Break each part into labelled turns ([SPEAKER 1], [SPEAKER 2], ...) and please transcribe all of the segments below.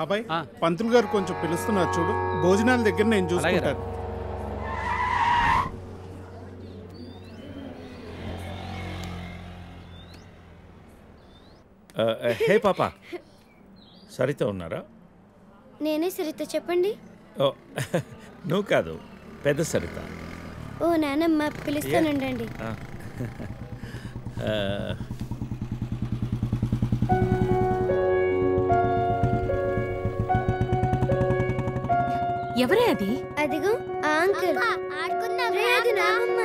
[SPEAKER 1] బాబాయ్ పంతులు గారు కొంచెం పిలుస్తున్నారు చూడు, భోజనాల దగ్గర నేను చూసుకుంటాను.
[SPEAKER 2] హే పాపా, సరిత ఉన్నారా?
[SPEAKER 3] నేనే సరిత, చెప్పండి.
[SPEAKER 2] ఓ నువ్వు కాదు, పెద్ద సరిత.
[SPEAKER 3] ఓ నానమ్మ, పిలుస్తానండి.
[SPEAKER 4] ఎవరే అది?
[SPEAKER 3] అదిగో ఆ అంకుల్. అది నానమ్మ.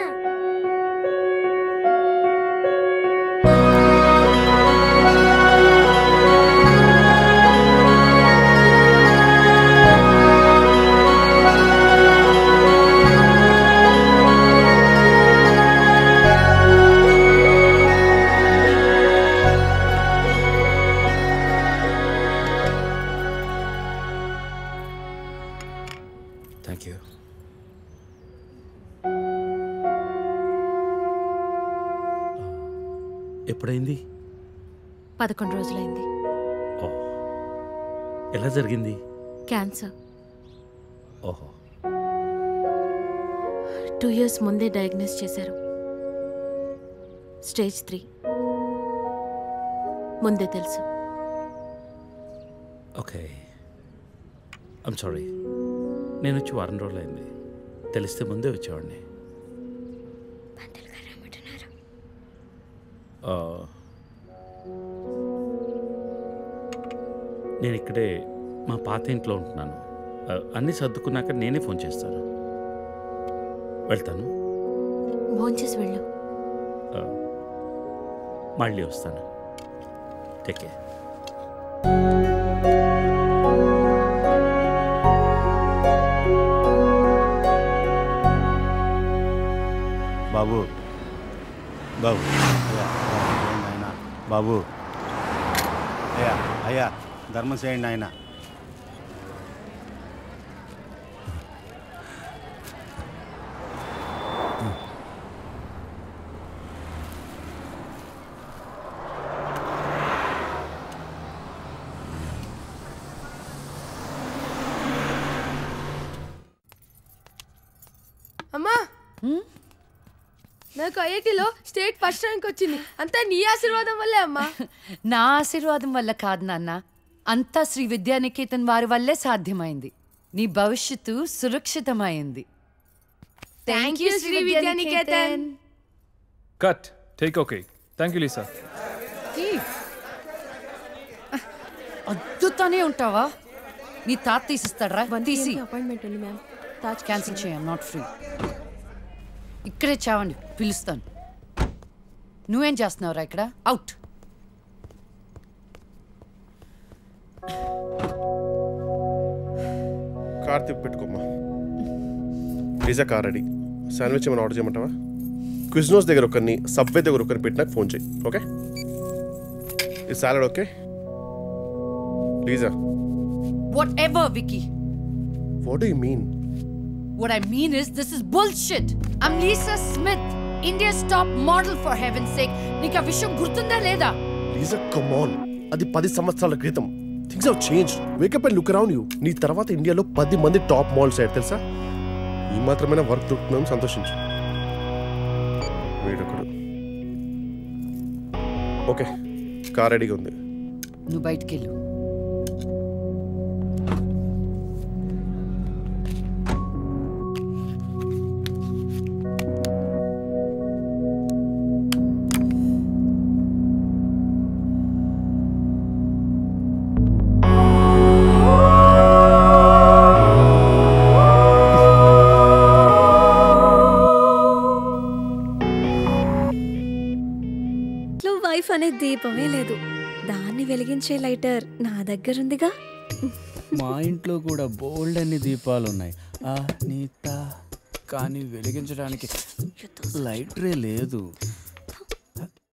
[SPEAKER 2] ఎప్పుడైంది?
[SPEAKER 4] 11 రోజులైంది.
[SPEAKER 2] ఎలా జరిగింది?
[SPEAKER 4] క్యాన్సర్.
[SPEAKER 2] ఓహో.
[SPEAKER 4] 2 years ముందే డయాగ్నోస్ చేశారు. స్టేజ్ 3. ముందే తెలుసు.
[SPEAKER 2] Okay, I'm sorry. నేను వచ్చి 1 వారం రోజులైంది. తెలిస్తే ముందే వచ్చేవాడిని. నేను ఇక్కడే మా పాత ఇంట్లో ఉంటున్నాను. అన్నీ సర్దుకున్నాక నేనే ఫోన్ చేస్తాను. వెళ్తాను.
[SPEAKER 4] భోంచేసి వెళ్ళు.
[SPEAKER 2] మళ్ళీ వస్తాను. Take care.
[SPEAKER 5] బాబు బాబు బాబు, అయ్యా అయ్యా ధర్మం చేయండి ఆయన.
[SPEAKER 6] అమ్మా, నాకు ఐఐటీలో స్టేట్ ఫస్ట్ ర్యాంక్ వచ్చింది. అంతా నీ ఆశీర్వాదం వల్లే అమ్మా.
[SPEAKER 7] నా ఆశీర్వాదం వల్ల కాదు నాన్న, అంతా శ్రీ విద్యానికేతన్ వారి వల్లే సాధ్యమైంది. నీ భవిష్యత్తు సురక్షితమైంది.
[SPEAKER 6] Thank you Shri Vidyanikethan.
[SPEAKER 8] Cut. Take okay. Thank you Lisa.
[SPEAKER 7] అద్దుతానే ఉంటావా? నీ తాత తీసిస్తాడరా? తీసి
[SPEAKER 6] అపాయింట్మెంట్ ఉంది మ్యామ్.
[SPEAKER 7] క్యాన్సిల్ చేయం. Not free. ఇక్కడే చావండి, పిలుస్తాను. నువ్వేం చేస్తున్నావురా ఇక్కడ? అవుట్.
[SPEAKER 9] కార్ తిప్పి పెట్టుకోమ్మా. Pizza car ready. శాండ్విచ్ ఏమైనా ఆర్డర్ చేయమంటావా? క్విజ్నోస్ దగ్గర ఒకరిని, సబ్వే దగ్గర ఒకరిని పెట్టి నాకు ఫోన్ చేయి. ఓకే? ఈ salad okay? లీజా.
[SPEAKER 7] Whatever, Vicky.
[SPEAKER 9] What do you mean?
[SPEAKER 7] What I mean is, this is bullshit. I'm Lisa Smith, India's top model, for heaven's sake. Nika visham gurtunda leda?
[SPEAKER 9] Lisa, come on. అది 10 సంవత్సరాల క్రితం. Things have changed. Wake up and look around you. నీ తర్వాత ఇండియాలో 10 మంది top models అయ్యారు తెలుసా? ఈ మాత్రమైన వర్క్ దొరుకుతుందని సంతోషించు. వీడొకడు. ఓకే, కార్ రెడీగా ఉంది.
[SPEAKER 7] నువ్వు బయటికి వెళ్ళు.
[SPEAKER 10] అనే దీపమే లేదు, దాన్ని వెలిగించే లైటర్ నా దగ్గరుందిగా.
[SPEAKER 11] మా ఇంట్లో కూడా బోల్డ్ అన్ని దీపాలు ఉన్నాయి కానీ వెలిగించడానికి లైటరే లేదు.